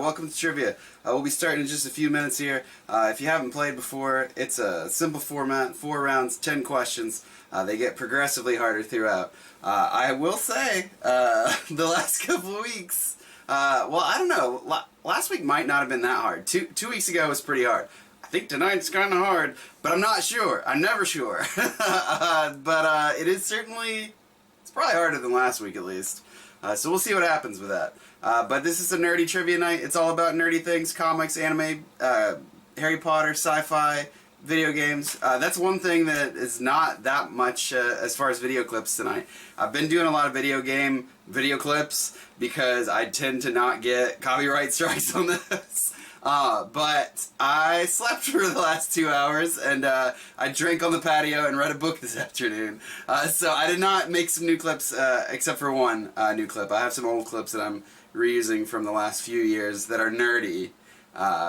welcome to Trivia. We'll be starting in just a few minutes here. If you haven't played before, it's a simple format, 4 rounds, 10 questions. They get progressively harder throughout. I will say, the last couple of weeks, well, I don't know, last week might not have been that hard. Two weeks ago was pretty hard. I think tonight's kind of hard, but I'm not sure. I'm never sure. But it is certainly, it's probably harder than last week at least. So we'll see what happens with that. But this is a nerdy trivia night. It's all about nerdy things, comics, anime, Harry Potter, sci-fi, video games. That's one thing that is not that much as far as video clips tonight. I've been doing a lot of video clips because I tend to not get copyright strikes on this. But I slept for the last 2 hours, and I drank on the patio and read a book this afternoon. So I did not make some new clips, except for one new clip. I have some old clips that I'm reusing from the last few years that are nerdy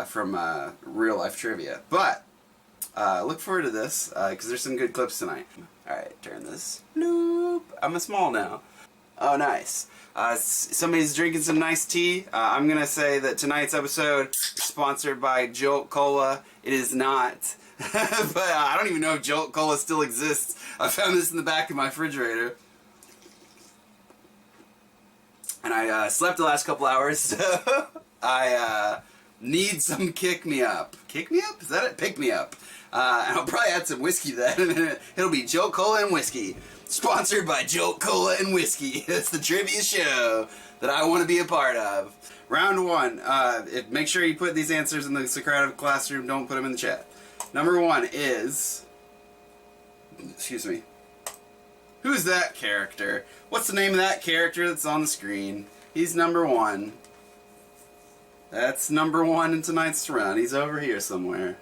from real life trivia. But look forward to this, because there's some good clips tonight. Alright, turn this. Nope. I'm a small now. Oh, nice. Somebody's drinking some nice tea. I'm going to say that tonight's episode is sponsored by Jolt Cola. It is not. But I don't even know if Jolt Cola still exists. I found this in the back of my refrigerator. And I slept the last couple hours, so I need some kick-me-up. Kick-me-up? Is that it? Pick-me-up. And I'll probably add some whiskey to that in a minute. It'll be Jolt Cola and whiskey. Sponsored by Jolt Cola and Whiskey. It's the trivia show that I want to be a part of. Round 1. Make sure you put these answers in the Socratic classroom. Don't put them in the chat. Number 1 is... Excuse me. Who's that character? What's the name of that character that's on the screen? He's number 1. That's number 1 in tonight's round. He's over here somewhere.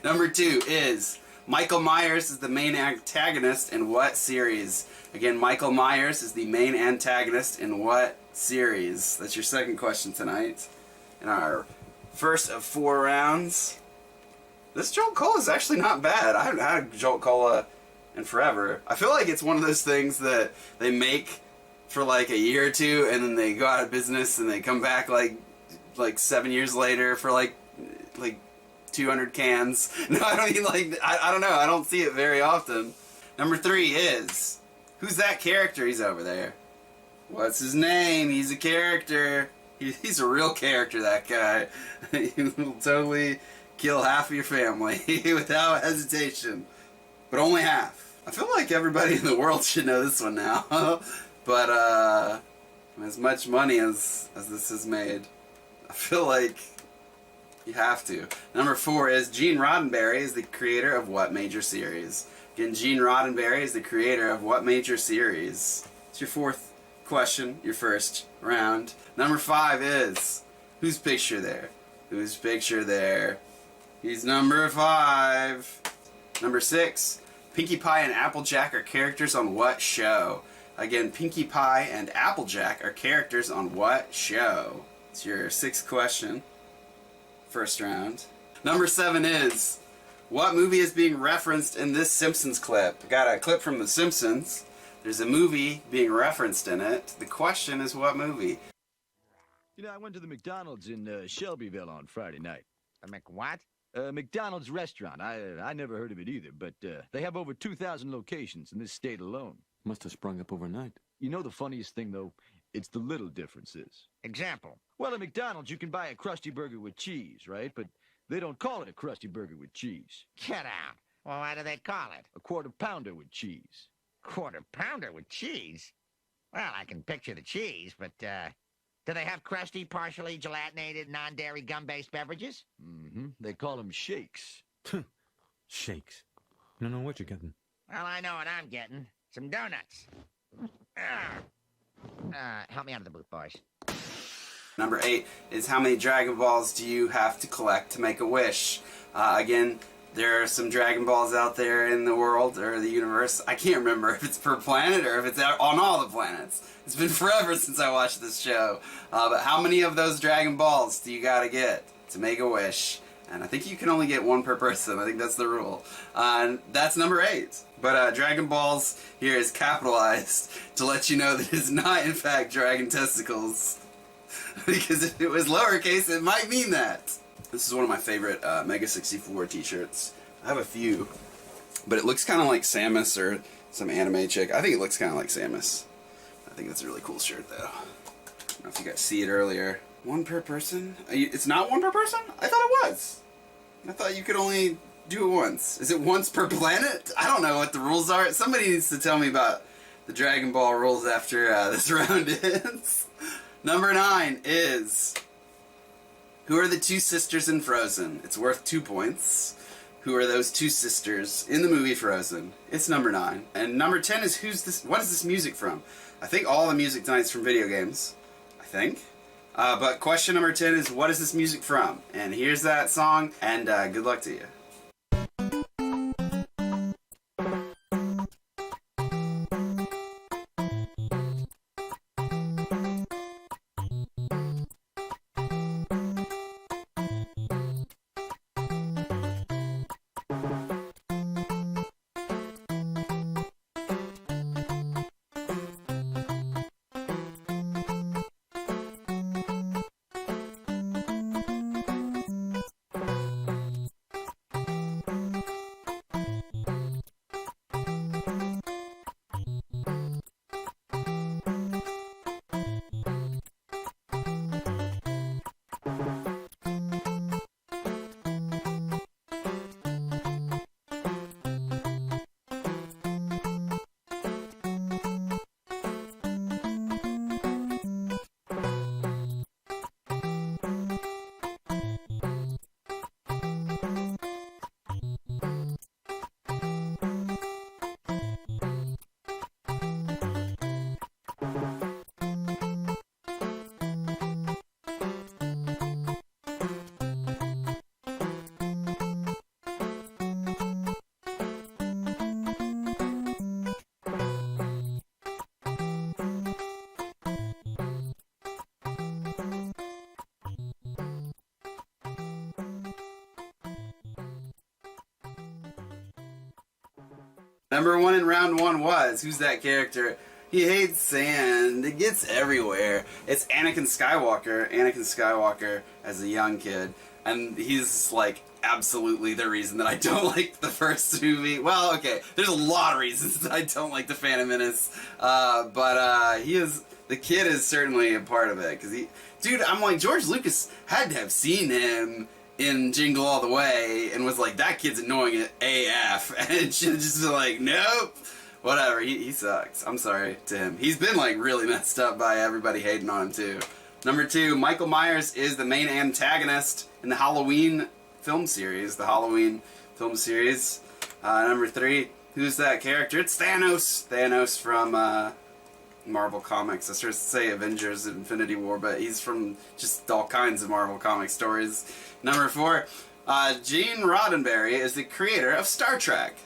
Number 2 is... Michael Myers is the main antagonist in what series? Again, Michael Myers is the main antagonist in what series? That's your second question tonight. In our first of 4 rounds. This Jolt Cola is actually not bad. I haven't had Jolt Cola in forever. I feel like it's one of those things that they make for like a year or two and then they go out of business and they come back like 7 years later for like 200 cans. No, I don't even I don't know. I don't see it very often. Number 3 is... Who's that character? He's over there. What's his name? He's a character. He's a real character, that guy. He will totally kill half of your family without hesitation. But only half. I feel like everybody in the world should know this one now. But, as much money as this has made, I feel like... You have to. Number 4 is Gene Roddenberry is the creator of what major series? Again, Gene Roddenberry is the creator of what major series? It's your 4th question, your first round. Number 5 is whose picture there? Whose picture there? He's number 5. Number 6, Pinkie Pie and Applejack are characters on what show? Again, Pinkie Pie and Applejack are characters on what show? It's your 6th question. First round. Number 7 is, what movie is being referenced in this Simpsons clip? Got a clip from The Simpsons. There's a movie being referenced in it. The question is, what movie? You know, I went to the McDonald's in Shelbyville on Friday night. A McWhat? McDonald's restaurant. I never heard of it either, but they have over 2,000 locations in this state alone. Must have sprung up overnight. You know the funniest thing, though? It's the little differences. Example. Well, at McDonald's, you can buy a Krusty Burger with cheese, right? But they don't call it a Krusty Burger with cheese. Get out. Well, why do they call it? A Quarter Pounder with cheese. Quarter Pounder with cheese? Well, I can picture the cheese, but, do they have crusty, partially gelatinated, non-dairy, gum-based beverages? Mm-hmm. They call them shakes. Shakes. You don't know what you're getting. Well, I know what I'm getting. Some donuts. Help me out of the booth, boys. Number 8 is how many Dragon Balls do you have to collect to make a wish? Again, there are some Dragon Balls out there in the world or the universe. I can't remember if it's per planet or if it's out on all the planets. It's been forever since I watched this show. But how many of those Dragon Balls do you gotta get to make a wish? And I think you can only get 1 per person. I think that's the rule. And that's number 8. But Dragon Balls here is capitalized to let you know that it is not, in fact, dragon testicles. because if it was lowercase, it might mean that. This is one of my favorite Mega 64 t-shirts. I have a few, but it looks kind of like Samus or some anime chick. I think it looks kind of like Samus. I think that's a really cool shirt, though. I don't know if you guys see it earlier. One per person? It's not one per person? I thought it was. I thought you could only do it once. Is it once per planet? I don't know what the rules are. Somebody needs to tell me about the Dragon Ball rules after this round ends. Number 9 is... Who are the two sisters in Frozen? It's worth 2 points. Who are those two sisters in the movie Frozen? It's number 9. And number 10 is who's this? What is this music from? I think all the music tonight is from video games. I think. But question number 10 is what is this music from? And here's that song, and good luck to you. Number 1 in round 1 was, who's that character? He hates sand. It gets everywhere. It's Anakin Skywalker. Anakin Skywalker as a young kid. And he's, like, absolutely the reason that I don't like the first movie. Well, okay, there's a lot of reasons that I don't like the Phantom Menace. But the kid is certainly a part of it. Because dude, I'm like, George Lucas had to have seen him in Jingle All the Way and was like, that kid's annoying at AF. And it should have just been like, nope. Whatever, he sucks. I'm sorry to him. He's been like really messed up by everybody hating on him too. Number 2, Michael Myers is the main antagonist in the Halloween film series. Number 3, who's that character? It's Thanos. Thanos from Marvel Comics. I was supposed to say Avengers Infinity War, but he's from just all kinds of Marvel comic stories. Number 4, Gene Roddenberry is the creator of Star Trek.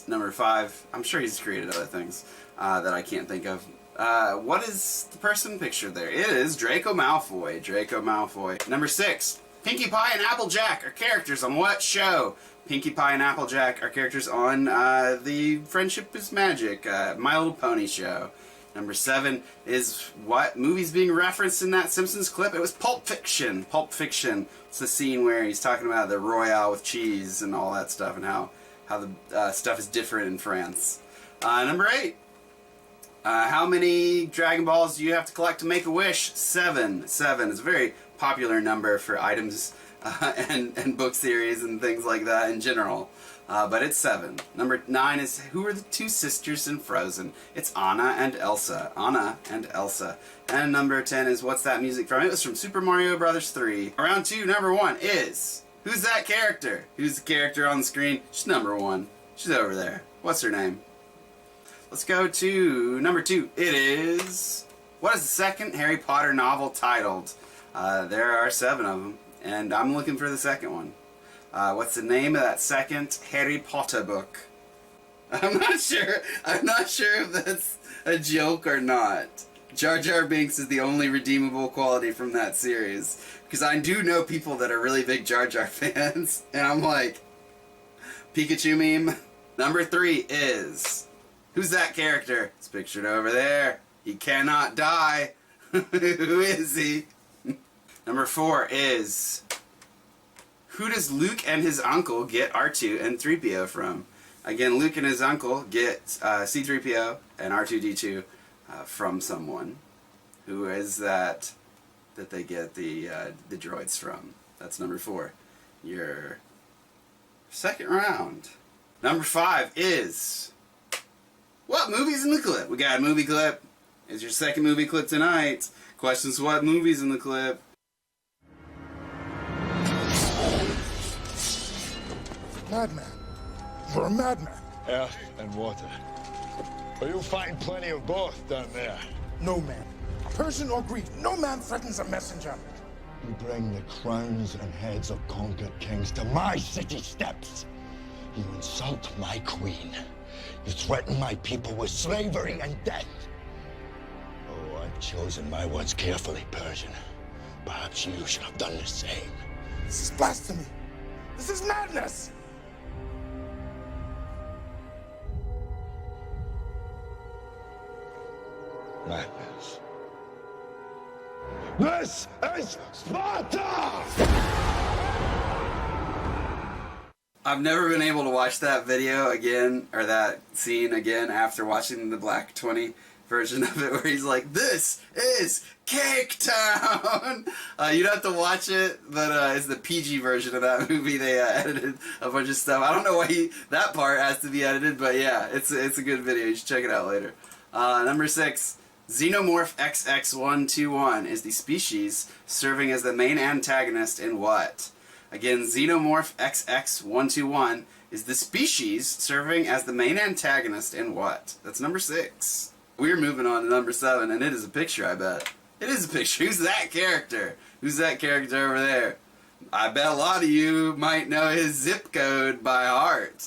Number 5, I'm sure he's created other things that I can't think of. What is the person pictured there? It is Draco Malfoy. Number 6, Pinkie Pie and Applejack are characters on what show? Pinkie Pie and Applejack are characters on the Friendship is Magic, My Little Pony show. Number 7 is what movie's being referenced in that Simpsons clip? It was Pulp Fiction. It's the scene where he's talking about the Royale with cheese and all that stuff and how the stuff is different in France. Number 8. How many Dragon Balls do you have to collect to make a wish? 7. 7 is a very popular number for items and book series and things like that in general. But it's 7. Number 9 is who are the two sisters in Frozen? It's Anna and Elsa. And number 10 is what's that music from? It was from Super Mario Bros. 3. Round 2, number 1 is who's that character? Who's the character on the screen? She's number 1. She's over there. What's her name? Let's go to number 2. It is... What is the second Harry Potter novel titled? There are 7 of them, and I'm looking for the second one. What's the name of that second Harry Potter book? I'm not sure if that's a joke or not. Jar Jar Binks is the only redeemable quality from that series. Because I do know people that are really big Jar Jar fans, and I'm like, Pikachu meme. Number 3 is... Who's that character? It's pictured over there. He cannot die. Who is he? Number 4 is, who does Luke and his uncle get R2 and 3PO from? Again, Luke and his uncle get C-3PO and R2-D2 from someone. Who is that they get the droids from? That's number 4. Your second round. Number 5 is, what movie's in the clip? We got a movie clip. It's your second movie clip tonight. Questions, what movie's in the clip? Madman. You're a madman. Air and water. But you'll find plenty of both down there. No man. Persian or Greek, no man threatens a messenger. You bring the crowns and heads of conquered kings to my city steps. You insult my queen. You threaten my people with slavery and death. Oh, I've chosen my words carefully, Persian. Perhaps you should have done the same. This is blasphemy. This is madness. Madness. This is Sparta! I've never been able to watch that video again, or that scene again, after watching the Black 20 version of it, where he's like, "This is Cake Town!" You'd have to watch it, but it's the PG version of that movie. They edited a bunch of stuff. I don't know why that part has to be edited, but yeah, it's a good video. You should check it out later. Number 6. Xenomorph XX121 is the species serving as the main antagonist in what? Again, Xenomorph XX121 is the species serving as the main antagonist in what? That's number 6. We're moving on to number 7, and it is a picture, I bet. It is a picture. Who's that character? Who's that character over there? I bet a lot of you might know his zip code by heart.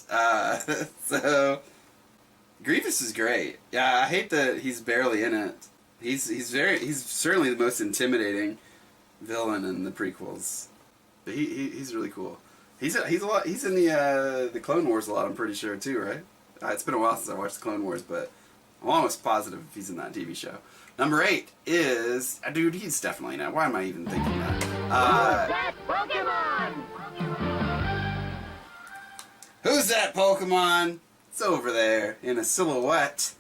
So... Grievous is great. Yeah, I hate that he's barely in it. He's certainly the most intimidating villain in the prequels. But he's really cool. He's in the Clone Wars a lot, I'm pretty sure too, right? It's been a while since I watched the Clone Wars, but I'm almost positive he's in that TV show. Number 8 is, dude, he's definitely not. Why am I even thinking that? Who's that Pokemon? It's over there in a silhouette.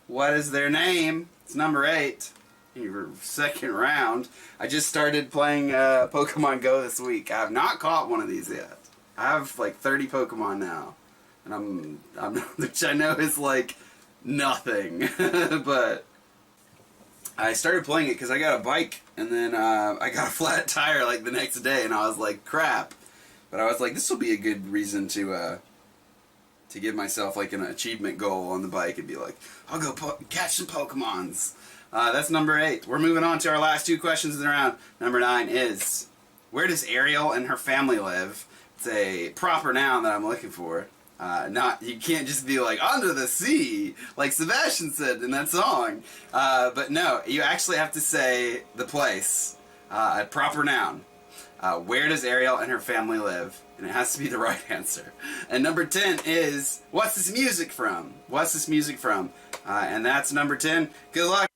What is their name? It's number 8 in your second round. I just started playing Pokemon Go this week. I have not caught one of these yet. I have like 30 Pokemon now, and I'm which I know is like nothing, but I started playing it because I got a bike, and then I got a flat tire like the next day, and I was like, crap. But I was like, this will be a good reason to give myself like an achievement goal on the bike and be like, I'll go catch some Pokemons. That's number 8. We're moving on to our last 2 questions in the round. Number 9 is, where does Ariel and her family live? It's a proper noun that I'm looking for. You can't just be like, under the sea, like Sebastian said in that song. But no, you actually have to say the place, a proper noun. Where does Ariel and her family live? And it has to be the right answer. And number 10 is, what's this music from? What's this music from? And that's number 10. Good luck.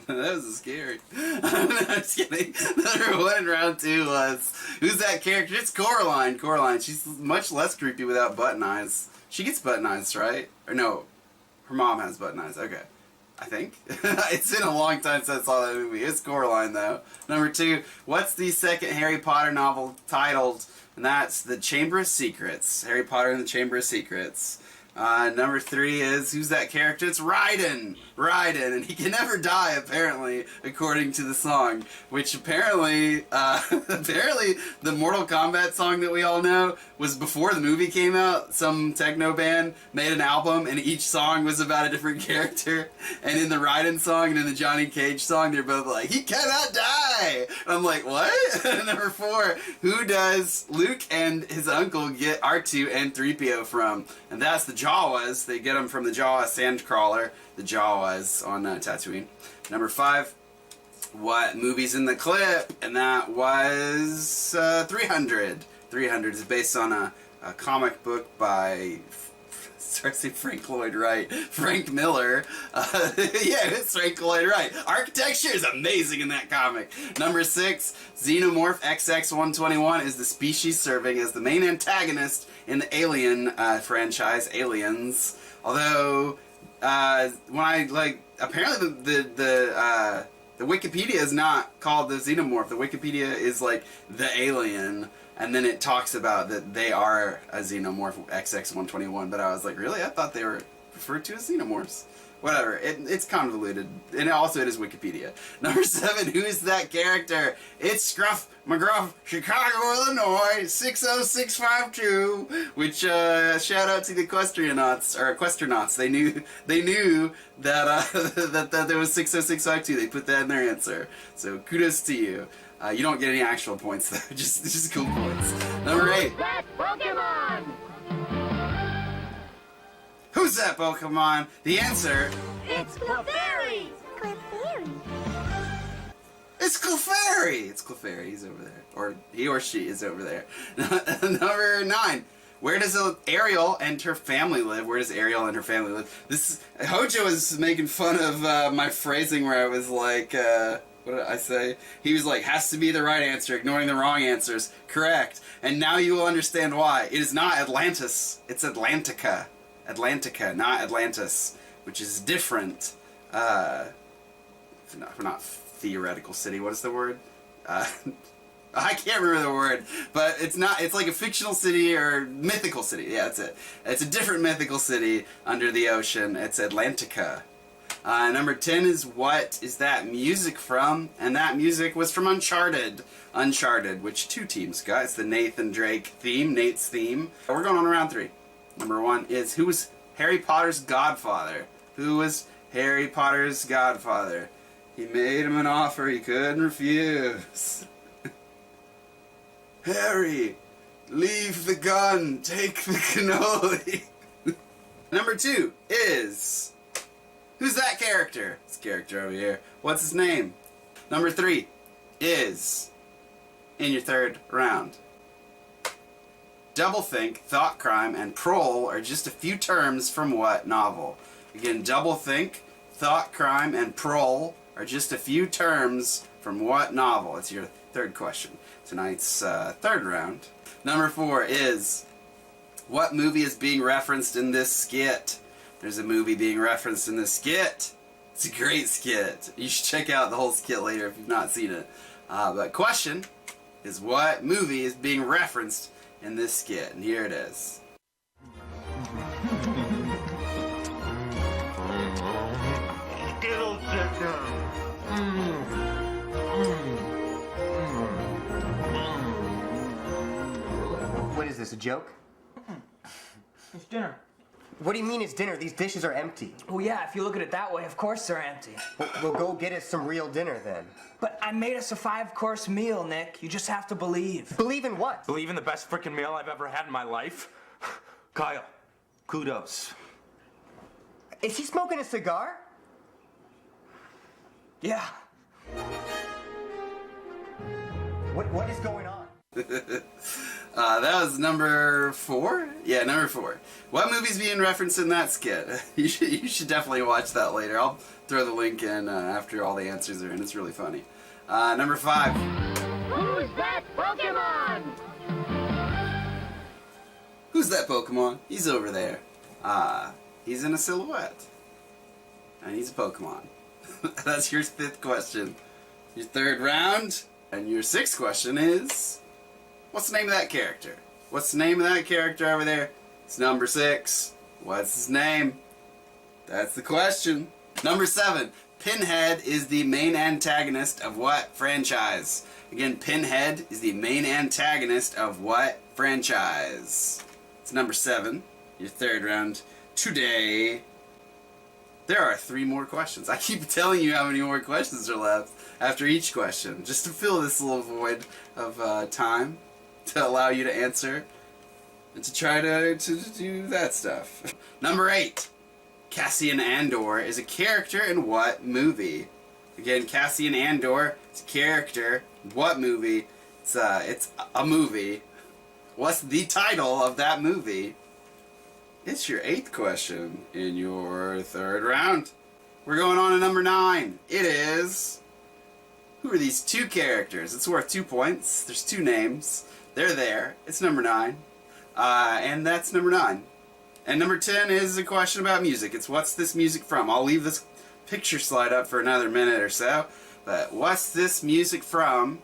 That was scary. I'm just kidding. Number 1 in round 2 was, who's that character? It's Coraline. Coraline. She's much less creepy without button eyes. She gets button eyes, right? Or no, her mom has button eyes. Okay. I think. It's been a long time since I saw that movie. It's Coraline, though. Number 2, what's the second Harry Potter novel titled? And that's The Chamber of Secrets. Harry Potter and the Chamber of Secrets. Number 3 is, who's that character? It's Raiden! Raiden, and he can never die, apparently, according to the song. Which apparently, apparently, the Mortal Kombat song that we all know was before the movie came out. Some techno band made an album, and each song was about a different character. And in the Raiden song and in the Johnny Cage song, they're both like, he cannot die! And I'm like, what? Number 4, who does Luke and his uncle get R2 and 3PO from? And that's the Jawas. They get them from the Jawa sandcrawler, the Jawas on Tatooine. Number 5, what movie's in the clip? And that was 300. 300 is based on a comic book by Frank Lloyd Wright. Frank Miller. Yeah, it's Frank Lloyd Wright. Architecture is amazing in that comic. Number 6, Xenomorph XX-121 is the species serving as the main antagonist in the Alien franchise, Aliens. Although, when I, apparently the Wikipedia is not called the Xenomorph. The Wikipedia is, the Alien. And then it talks about that they are a Xenomorph XX-121, but I was like, really? I thought they were referred to as Xenomorphs. Whatever, it's convoluted, and also it is Wikipedia. Number 7, who is that character? It's Scruff McGruff, Chicago, Illinois, 60652. Which shout out to the Equestronauts. They knew that that there was 60652. They put that in their answer. So kudos to you. You don't get any actual points though, just cool points. Number 8. That Pokemon! Who's that Pokemon? The answer... It's Clefairy! It's Clefairy! It's Clefairy, he's over there. Or he or she is over there. Number 9. Where does Ariel and her family live? Where does Ariel and her family live? Hojo was making fun of my phrasing where I was like, what did I say? He was like, has to be the right answer, ignoring the wrong answers. Correct. And now you will understand why. It is not Atlantis. It's Atlantica. Atlantica, not Atlantis, which is different. Not theoretical city. What is the word? I can't remember the word, but it's not. It's like a fictional city or mythical city. Yeah, that's it. It's a different mythical city under the ocean. It's Atlantica. Number 10 is, what is that music from? And that music was from Uncharted. Uncharted, which 2 teams got. It's the Nathan Drake theme, Nate's theme. We're going on to round 3. Number 1 is, who was Harry Potter's godfather? Who was Harry Potter's godfather? He made him an offer he couldn't refuse. Harry, leave the gun, take the cannoli. Number 2 is, who's that character? This character over here. What's his name? Number 3 is, in your 3rd round. Doublethink, thought crime, and prole are just a few terms from what novel? Again, doublethink, thought crime, and prole are just a few terms from what novel? It's your 3rd question. Tonight's 3rd round. Number 4 is, what movie is being referenced in this skit? There's a movie being referenced in this skit. It's a great skit. You should check out the whole skit later if you've not seen it. But question is, what movie is being referenced in this skit? And here it is. What is this, a joke? It's dinner. What do you mean it's dinner? These dishes are empty. Oh yeah, if you look at it that way, of course they're empty. We'll go get us some real dinner then. But I made us a 5-course meal, Nick. You just have to believe. Believe in what? Believe in the best frickin' meal I've ever had in my life? Kyle, kudos. Is he smoking a cigar? Yeah. What is going on? That was number 4? Yeah, number 4. What movie's being referenced in that skit? You should definitely watch that later. I'll throw the link in after all the answers are in. It's really funny. Number 5. Who's that Pokemon? Who's that Pokemon? He's over there. He's in a silhouette. And he's a Pokemon. That's your 5th question. Your 3rd round. And your 6th question is... What's the name of that character? What's the name of that character over there? It's number 6. What's his name? That's the question. Number 7. Pinhead is the main antagonist of what franchise? Again, Pinhead is the main antagonist of what franchise? It's number 7. Your 3rd round today. There are 3 more questions. I keep telling you how many more questions are left after each question, just to fill this little void of time to allow you to answer and to try to do that stuff. Number 8. Cassian Andor is a character in what movie? Again, Cassian Andor is a character. What movie? It's a movie. What's the title of that movie? It's your 8th question in your 3rd round. We're going on to number 9. It is... Who are these 2 characters? It's worth 2 points. There's 2 names. They're there. It's number 9. And that's number 9. And number 10 is a question about music. It's what's this music from? I'll leave this picture slide up for another minute or so. But what's this music from?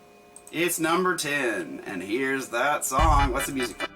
It's number 10. And here's that song. What's the music from?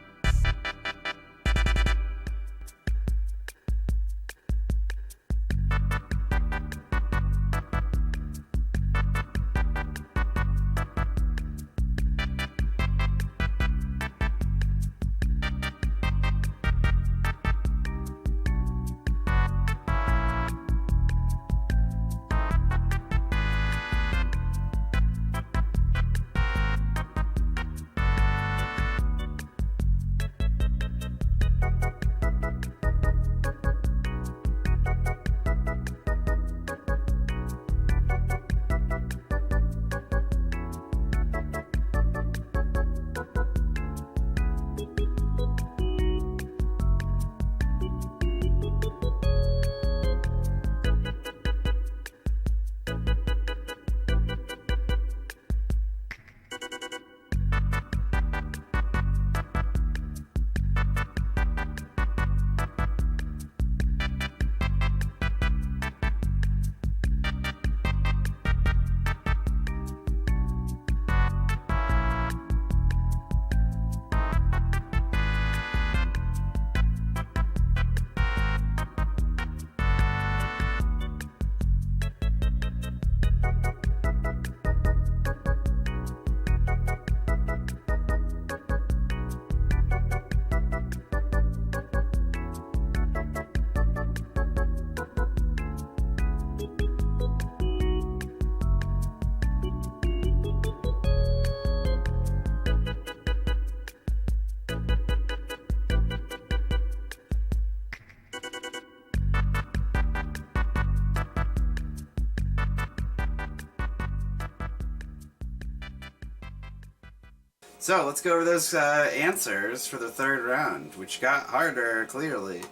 So let's go over those answers for the 3rd round, which got harder, clearly.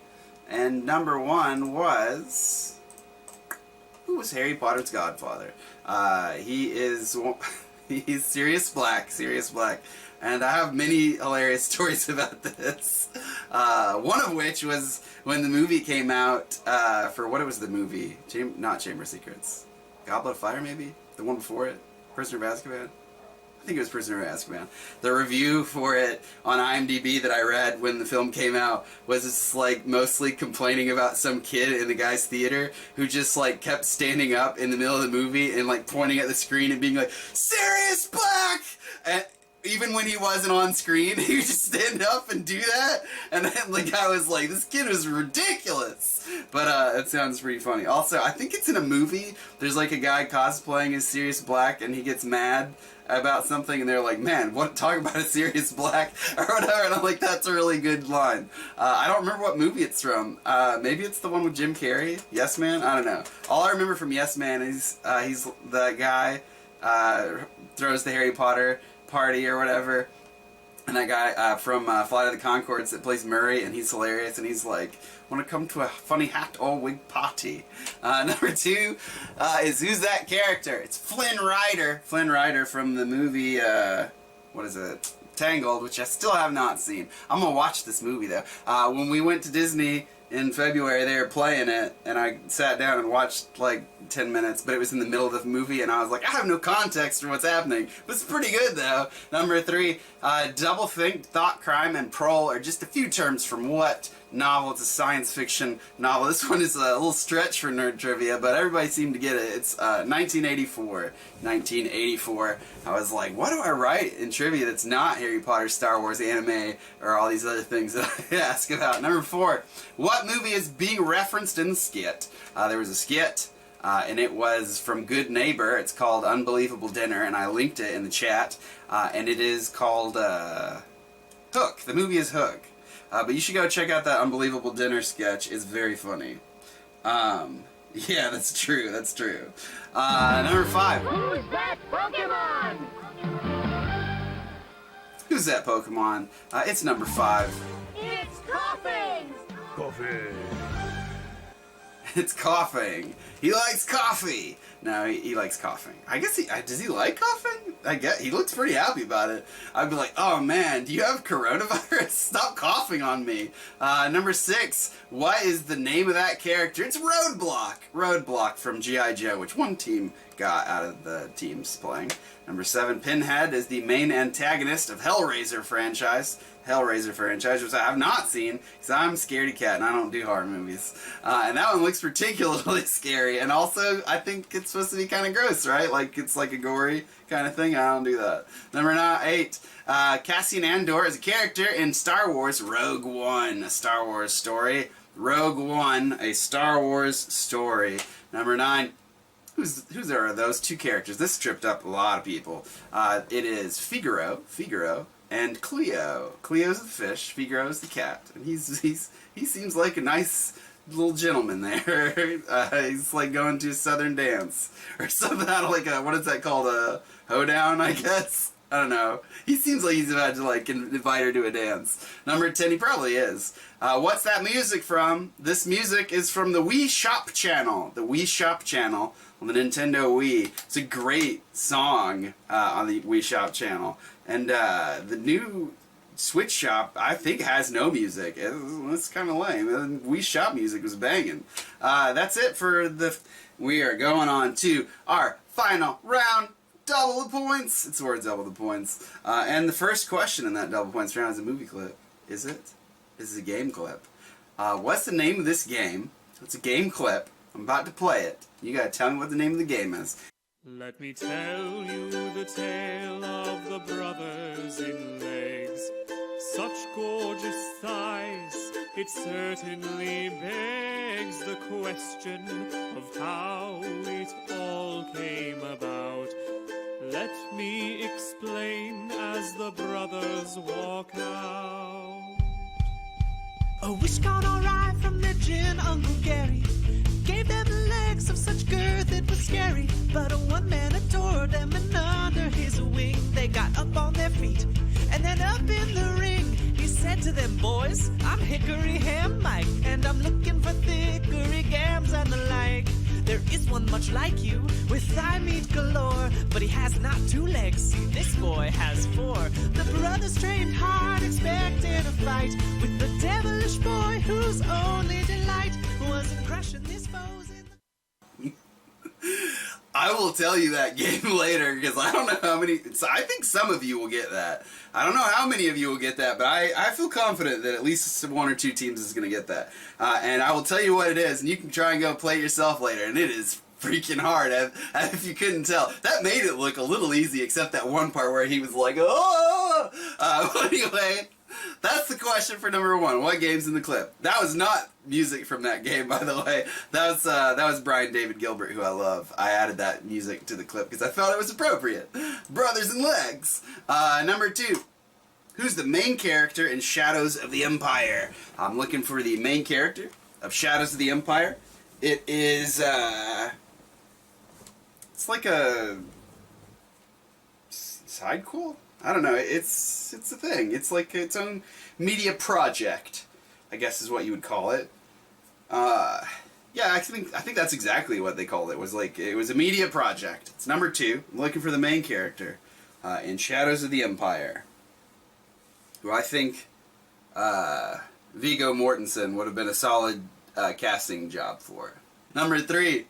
And number 1 was... Who was Harry Potter's godfather? He's Sirius Black, Sirius Black. And I have many hilarious stories about this. One of which was when the movie came out for, what was the movie? Not Chamber of Secrets. Goblet of Fire, maybe? The one before it? Prisoner of Azkaban? I think it was Prisoner of Azkaban. The review for it on IMDb that I read when the film came out was just like mostly complaining about some kid in the guy's theater who just like kept standing up in the middle of the movie and like pointing at the screen and being like, "Sirius Black!" And even when he wasn't on screen, he would just stand up and do that. And then the guy was like, this kid was ridiculous. But it sounds pretty funny. Also, I think it's in a movie. There's like a guy cosplaying as Sirius Black and he gets mad about something and they're like, man, what, talk about a Sirius Black or whatever. And I'm like, that's a really good line. I don't remember what movie it's from. Maybe it's the one with Jim Carrey? Yes Man? I don't know. All I remember from Yes Man is he's the guy throws the Harry Potter party or whatever, And that guy from Flight of the Conchords that plays Murray, and he's hilarious, and he's like, want to come to a funny hat or wig party. Number 2 is who's that character? It's Flynn Rider. Flynn Rider from the movie, what is it? Tangled, which I still have not seen. I'm going to watch this movie, though. When we went to Disney in February, they were playing it, and I sat down and watched like 10 minutes, but it was in the middle of the movie, and I was like, I have no context for what's happening. It was pretty good, though. Number 3, doublethink, thought crime, and prole are just a few terms from what novel? It's a science fiction novel. This one is a little stretch for nerd trivia, but everybody seemed to get it. It's 1984. 1984. I was like, what do I write in trivia that's not Harry Potter, Star Wars, anime, or all these other things that I ask about? Number 4, what movie is being referenced in the skit? There was a skit, and it was from Good Neighbor. It's called Unbelievable Dinner, and I linked it in the chat, and it is called Hook. The movie is Hook. But you should go check out that Unbelievable Dinner sketch. It's very funny. Yeah, that's true. That's true. Number 5. Who's that Pokemon? Who's that Pokemon? It's number 5. It's coughing. It's coughing. He likes coffee. No, he likes coughing. I guess does he like coughing? I guess he looks pretty happy about it. I'd be like, oh man, do you have coronavirus? Stop coughing on me. Number 6, what is the name of that character? It's Roadblock. Roadblock from G.I. Joe, which one team got out of the teams playing. Number 7, Pinhead is the main antagonist of Hellraiser franchise. Which I have not seen because I'm a scaredy cat and I don't do horror movies. And that one looks particularly scary, and also I think it's supposed to be kind of gross, right? Like it's like a gory kind of thing. I don't do that. Number 8, Cassian Andor is a character in Star Wars Rogue One, a Star Wars story. Rogue One, a Star Wars story. Number 9. Who's are those 2 characters? This tripped up a lot of people. It is Figaro, and Cleo. Cleo's the fish, Figaro's the cat, and he seems like a nice little gentleman there. He's like going to a southern dance or something. Like what is that called? A hoedown, I guess. I don't know. He seems like he's about to like invite her to a dance. Number 10, he probably is. What's that music from? This music is from the Wii Shop channel. The Wii Shop channel on the Nintendo Wii. It's a great song on the Wii Shop channel. And the new Switch Shop, I think, has no music. It's kind of lame. The Wii Shop music was banging. That's it for the... We are going on to our final round. Double the points. It's the word double the points. And the first question in that double points round is a movie clip. Is it? This is a game clip. What's the name of this game? It's a game clip. I'm about to play it. You gotta tell me what the name of the game is. Let me tell you the tale of the brothers in legs. Such gorgeous thighs, it certainly begs the question of how it all came about. Let me explain as the brothers walk out. A wish gone awry from their gin, Uncle Gary gave them legs of such girth it was scary. But one man adored them, and under his wing they got up on their feet. And then up in the ring he said to them, boys, I'm Hickory Ham Mike, and I'm looking for thickery gams and the like. There is one much like you, with thigh meat galore, but he has not 2 legs, see this boy has 4. The brothers trained hard, expecting a fight with the devilish boy whose only delight was in crushing his foes in the... I will tell you that game later, because I don't know how many... So I think some of you will get that. I don't know how many of you will get that, but I feel confident that at least 1 or 2 teams is going to get that. And I will tell you what it is, and you can try and go play it yourself later, and it is freaking hard, if you couldn't tell. That made it look a little easy, except that one part where he was like, oh! But anyway... That's the question for number 1. What game's in the clip? That was not music from that game, by the way. That was Brian David Gilbert, who I love. I added that music to the clip because I felt it was appropriate. Brothers and Legs. Number 2. Who's the main character in Shadows of the Empire? I'm looking for the main character of Shadows of the Empire. It is, it's like a... Sidequel? I don't know. It's a thing. It's like its own media project, I guess is what you would call it. Yeah, I think that's exactly what they called it. It was a media project. It's number 2. I'm looking for the main character in Shadows of the Empire, who I think Viggo Mortensen would have been a solid casting job for. Number 3.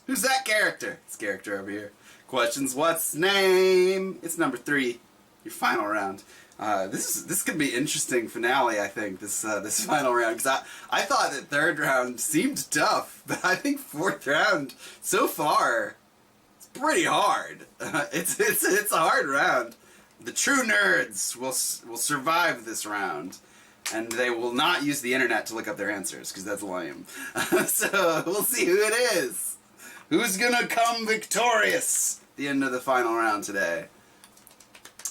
Who's that character? This character over here. Questions. What's name? It's number 3. Your final round. This could be interesting finale. I think this final round, because I thought that 3rd round seemed tough, but I think 4th round so far it's pretty hard. It's a hard round. The true nerds will survive this round, and they will not use the internet to look up their answers because that's lame. So we'll see who it is. Who's gonna come victorious at the end of the final round today?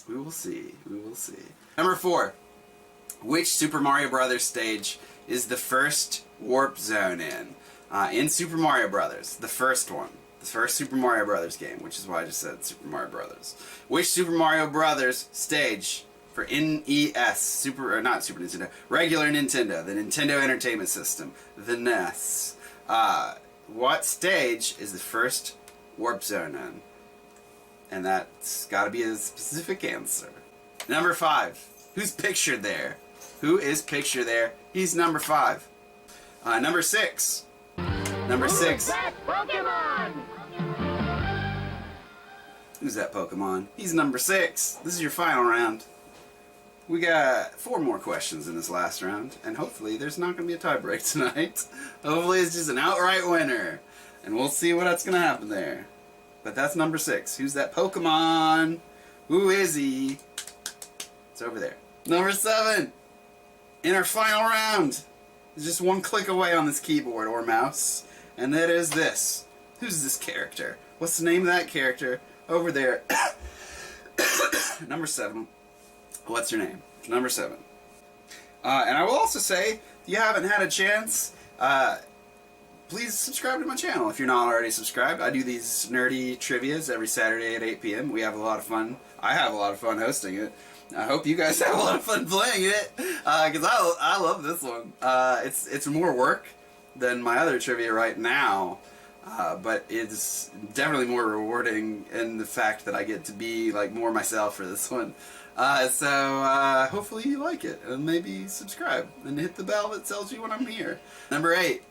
We will see. We will see. Number 4. Which Super Mario Brothers stage is the first warp zone in? In Super Mario Brothers, the first one. The first Super Mario Brothers game, which is why I just said Super Mario Brothers. Which Super Mario Brothers stage for NES, not Super Nintendo, regular Nintendo, the Nintendo Entertainment System, the NES. What stage is the first warp zone in? And that's got to be a specific answer. Number 5. Who's pictured there? Who is pictured there? He's number 5. Number 6. Number 6. Who's that Pokemon? Who's that Pokemon? He's number 6. This is your final round. We got 4 more questions in this last round, and hopefully there's not going to be a tiebreak tonight. Hopefully it's just an outright winner, and we'll see what's going to happen there. But that's number 6. Who's that Pokemon? Who is he? It's over there. Number 7. In our final round. It's just one click away on this keyboard or mouse. And that is this. Who's this character? What's the name of that character? Over there. Number 7. What's her name? Number 7. And I will also say, if you haven't had a chance, please subscribe to my channel if you're not already subscribed. I do these nerdy trivias every Saturday at 8 p.m. We have a lot of fun. I have a lot of fun hosting it. I hope you guys have a lot of fun playing it, because I love this one. It's more work than my other trivia right now, but it's definitely more rewarding in the fact that I get to be like more myself for this one. So hopefully you like it, and maybe subscribe and hit the bell that tells you when I'm here. Number 8.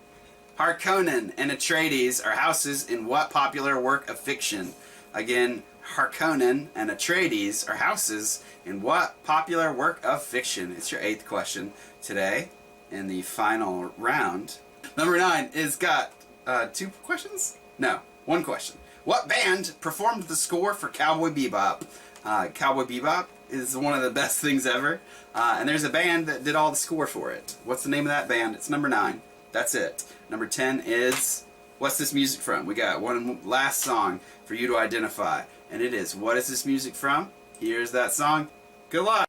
Harkonnen and Atreides are houses in what popular work of fiction? Again, Harkonnen and Atreides are houses in what popular work of fiction? It's your 8th question today in the final round. Number 9 is got 2 questions? No, 1 question. What band performed the score for Cowboy Bebop? Cowboy Bebop is one of the best things ever, and there's a band that did all the score for it. What's the name of that band? It's number 9. That's it. Number 10 is, what's this music from? We got one last song for you to identify, and it is, what is this music from? Here's that song. Good luck.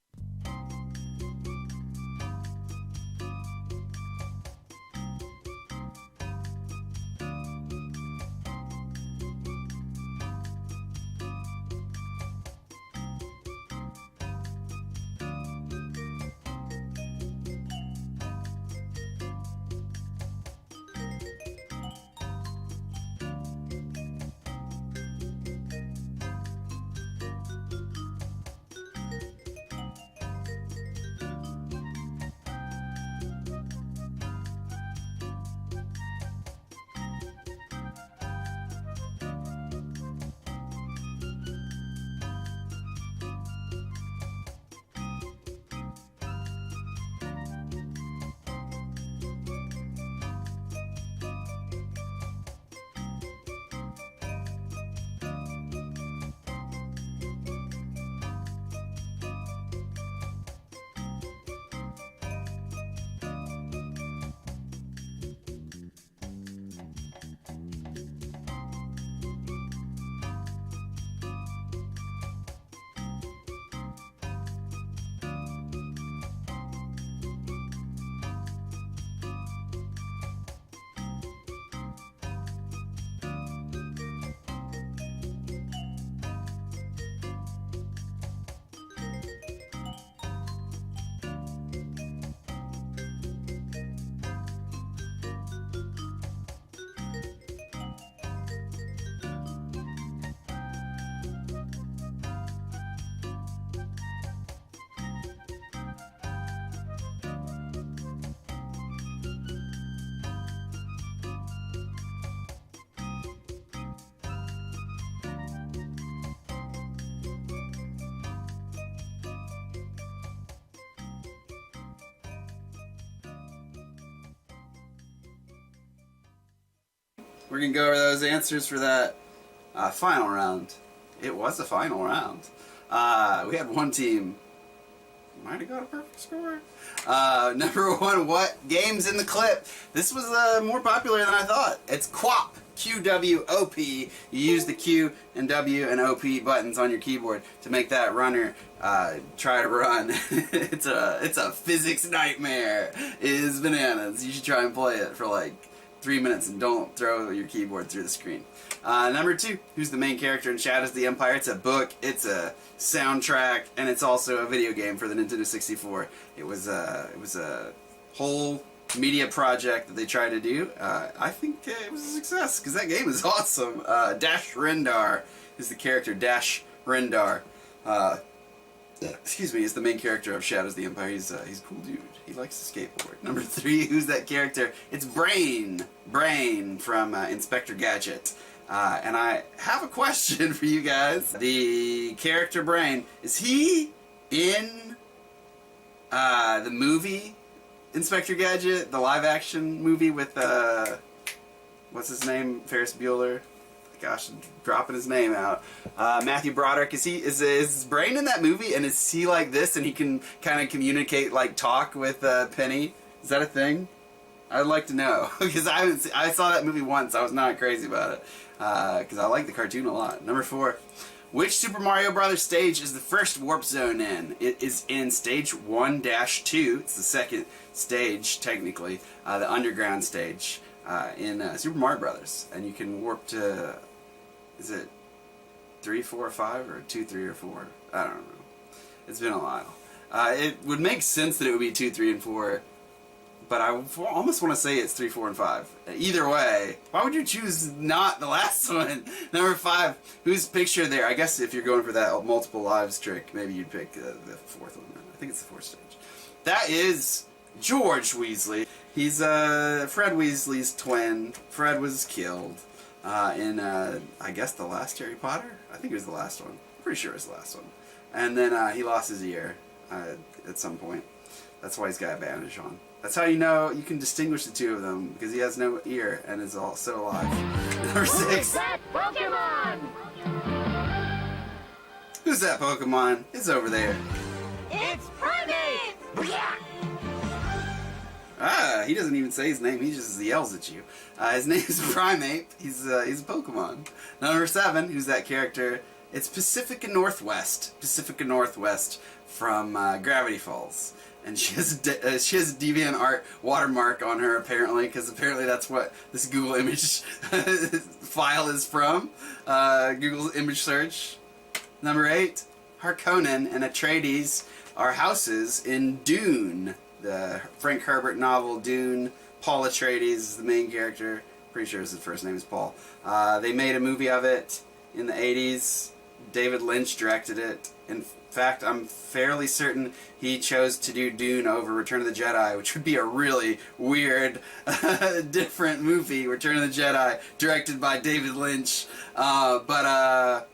we're going to go over those answers for that final round. It was a final round. We had one team might have got a perfect score. Number 1, what game's in the clip? This was more popular than I thought. It's QWOP. QWOP. You use the Q and W and OP buttons on your keyboard to make that runner try to run. It's a physics nightmare. It is bananas. You should try and play it for like 3 minutes and don't throw your keyboard through the screen. Number 2, who's the main character in Shadows of the Empire? It's a book, it's a soundtrack, and it's also a video game for the Nintendo 64. It was a whole media project that they tried to do. I think it was a success because that game is awesome. Dash Rendar is the character. Dash Rendar, excuse me, is the main character of Shadows of the Empire. He's a cool dude. He likes to skateboard. Number 3, who's that character? It's Brain. Brain from Inspector Gadget. And I have a question for you guys. The character Brain, is he in the movie Inspector Gadget, the live-action movie with what's his name, Ferris Bueller? Gosh, I'm dropping his name out. Matthew Broderick. Is Brain in that movie? And is he like this? And he can kind of communicate, like talk with Penny? Is that a thing? I'd like to know because I saw that movie once. I was not crazy about it because I like the cartoon a lot. Number 4. Which Super Mario Brothers stage is the first warp zone in? It is in stage 1-2. It's the second stage, technically, the underground stage in Super Mario Brothers. And you can warp to, is it 3, 4, 5, or 2, 3, or 4? I don't know. It's been a while. It would make sense that it would be 2, 3, and 4, but I almost want to say it's 3, 4, and 5. Either way, why would you choose not the last one? Number 5, who's pictured there? I guess if you're going for that multiple lives trick, maybe you'd pick the 4th one. I think it's the 4th stage. That is George Weasley. He's Fred Weasley's twin. Fred was killed in, I guess, the last Harry Potter? I think it was the last one. I'm pretty sure it was the last one. And then he lost his ear at some point. That's why he's got a bandage on. That's how you know you can distinguish the two of them, because he has no ear and is all still alive. Number 6. That Pokemon! Who's that Pokemon? It's over there. It's Primate! Ah, he doesn't even say his name. He just yells at you. His name is Primate. He's a Pokemon. Number 7. Who's that character? It's Pacifica Northwest. Pacifica Northwest from Gravity Falls. And she has a DeviantArt watermark on her, apparently, because apparently that's what this Google image file is from. Google image search. Number 8, Harkonnen and Atreides are houses in Dune, the Frank Herbert novel Dune. Paul Atreides is the main character. Pretty sure his first name is Paul. They made a movie of it in the 80s. David Lynch directed it. In fact, I'm fairly certain he chose to do Dune over Return of the Jedi, which would be a really weird, different movie, Return of the Jedi, directed by David Lynch. But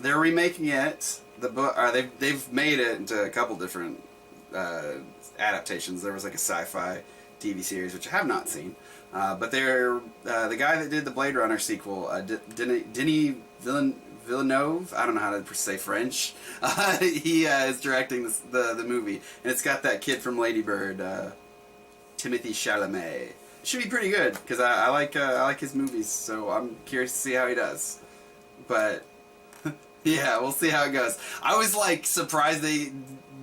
they're remaking it. The book, they've made it into a couple different adaptations. There was like a sci-fi TV series, which I have not seen. But they're the guy that did the Blade Runner sequel, Denis Villeneuve, I don't know how to say French. He is directing the movie, and it's got that kid from Lady Bird, Timothée Chalamet. It should be pretty good because I like his movies, so I'm curious to see how he does. But yeah, we'll see how it goes. I was like surprised they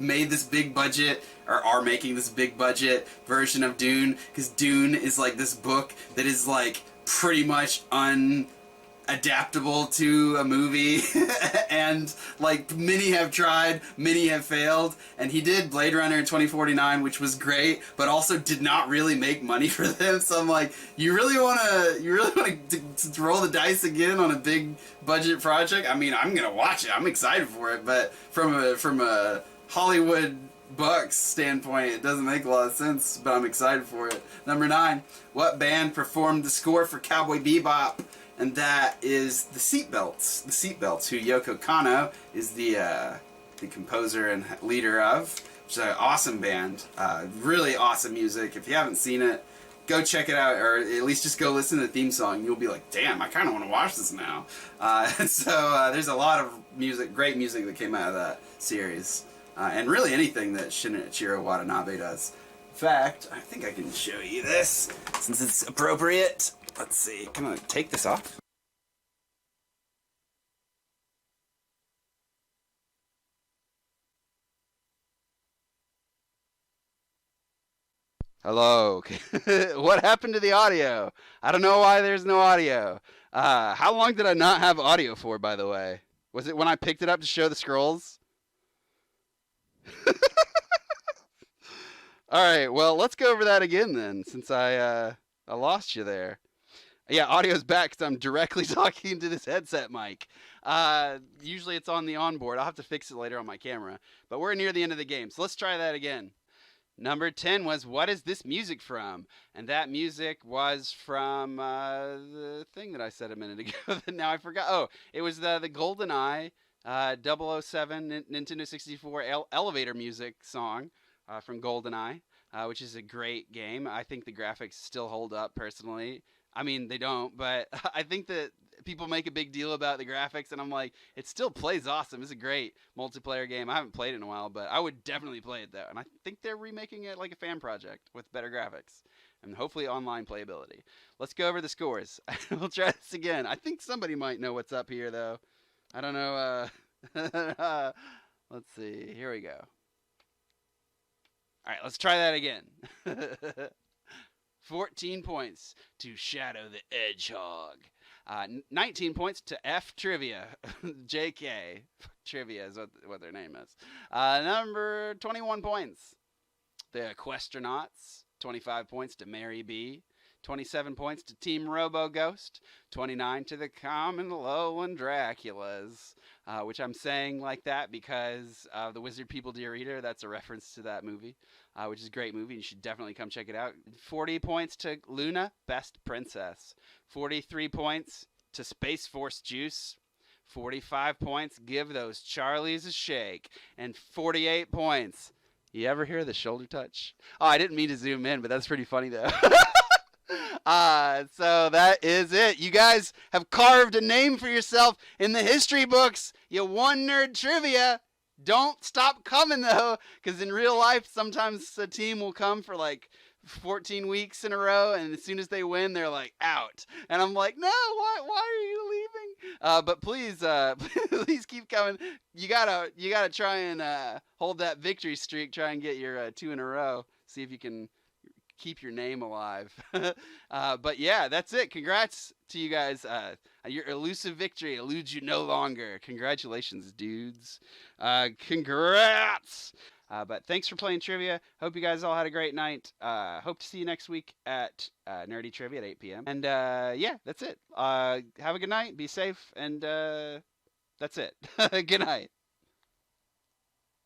made this big budget, or are making this big budget version of Dune, because Dune is like this book that is like pretty much adaptable to a movie and like many have tried, many have failed, and he did Blade Runner in 2049, which was great, but also did not really make money for them. So I'm like, you really want to roll the dice again on a big budget project? I mean, I'm gonna watch it, I'm excited for it, but from a Hollywood Bucks standpoint, it doesn't make a lot of sense, but I'm excited for it. Number 9, what band performed the score for Cowboy Bebop? And that is the Seatbelts. The Seatbelts, who Yoko Kanno is the composer and leader of, which is an awesome band. Really awesome music. If you haven't seen it, go check it out, or at least just go listen to the theme song. You'll be like, damn, I kind of want to watch this now. So there's a lot of music, great music that came out of that series. And really anything that Shinichiro Watanabe does. In fact, I think I can show you this, since it's appropriate. Let's see, can I take this off? Hello. What happened to the audio? I don't know why there's no audio. How long did I not have audio for, by the way? Was it when I picked it up to show the scrolls? Alright, well, let's go over that again then, since I lost you there. Yeah, audio's back because I'm directly talking to this headset mic. Usually it's on the onboard. I'll have to fix it later on my camera. But we're near the end of the game, so let's try that again. Number 10 was, what is this music from? And that music was from the thing that I said a minute ago that now I forgot. Oh, it was the GoldenEye 007 Nintendo 64 elevator music song from GoldenEye, which is a great game. I think the graphics still hold up personally. I mean, they don't, but I think that people make a big deal about the graphics, and I'm like, it still plays awesome. It's a great multiplayer game. I haven't played it in a while, but I would definitely play it, though. And I think they're remaking it like a fan project with better graphics and hopefully online playability. Let's go over the scores. We'll try this again. I think somebody might know what's up here, though. I don't know. Let's see. Here we go. All right, let's try that again. 14 points to Shadow the Hedgehog. 19 points to F Trivia. JK. Trivia is what their name is. Number 21 points. The Equestronauts. 25 points to Mary B. 27 points to Team Robo Ghost. 29 to the Common Lowland Draculas. Which I'm saying like that because the Wizard People Dear Eater, that's a reference to that movie. Which is a great movie. You should definitely come check it out. 40 points to Luna, Best Princess. 43 points to Space Force Juice. 45 points, Give Those Charlies a Shake. And 48 points. You ever hear the shoulder touch? Oh, I didn't mean to zoom in, but that's pretty funny though. So that is it. You guys have carved a name for yourself in the history books. You won Nerd Trivia. Don't stop coming, though, because in real life, sometimes a team will come for like 14 weeks in a row, and as soon as they win, they're like, out. And I'm like, no, why are you leaving? But please, please keep coming. You gotta try and hold that victory streak. Try and get your 2 in a row. See if you can keep your name alive. But yeah, that's it. Congrats to you guys. Your elusive victory eludes you no longer. Congratulations, dudes. Congrats. But thanks for playing trivia. Hope you guys all had a great night. Hope to see you next week at Nerdy Trivia at 8 p.m. And yeah, that's it. Have a good night. Be safe. And that's it. Good night.